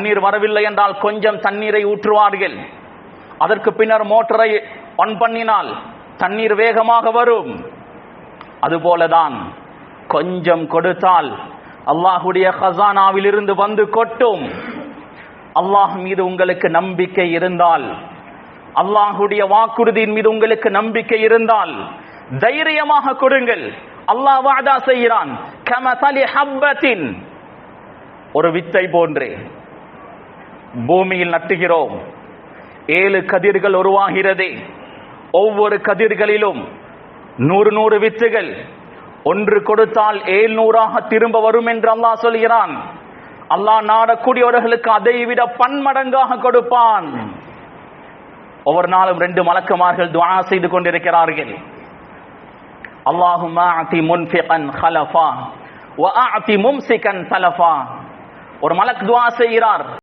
தண்ணீர் வரவில்லை என்றால் கொஞ்சம் தண்ணீரை ஊற்றுவார்கள். அதற்கு பின்னர் மோட்டரை ஆன் பண்ணினால் தண்ணீர் வேகமாக வரும். அதுபோலதான் கொஞ்சம் கொடுத்தால் அல்லாஹ்வுடைய கஸானாவில் இருந்து வந்து கொட்டும். அல்லாஹ் மீது உங்களுக்கு நம்பிக்கை இருந்தால், அல்லாஹ்வுடைய வாக்குறுதியின் மீது உங்களுக்கு நம்பிக்கை இருந்தால் தைரியமாக கொடுங்கள். அல்லாஹ் வஅதா செய்கிறான், கமஸலி ஹப்பத்தின், ஒரு வித்தை போன்றே பூமியில் நட்டுகிறோம், 7 கதிர்கள் உருவாகிறது. ஒவ்வொரு கதிர்களிலும் 100 வித்துகள், ஒன்று கொடுத்தால் 700ஆக திரும்ப வரும் என்று அல்லாஹ் சொல்கிறான். அல்லாஹ் நாடக்கூடியவர்களுக்கு அதைவிட பன்மடங்காக கொடுப்பான். ஒவ்வொரு நாளும் 2 மலக்குமார்கள் துஆ செய்து கொண்டிருக்கிறார்கள். அல்லாஹும்ம அதி முன்ஃபிகன் ஹலஃபா வ அதி மும்சிகன் தலஃபா. ஒரு மலக் துஆ செய்கிறார்.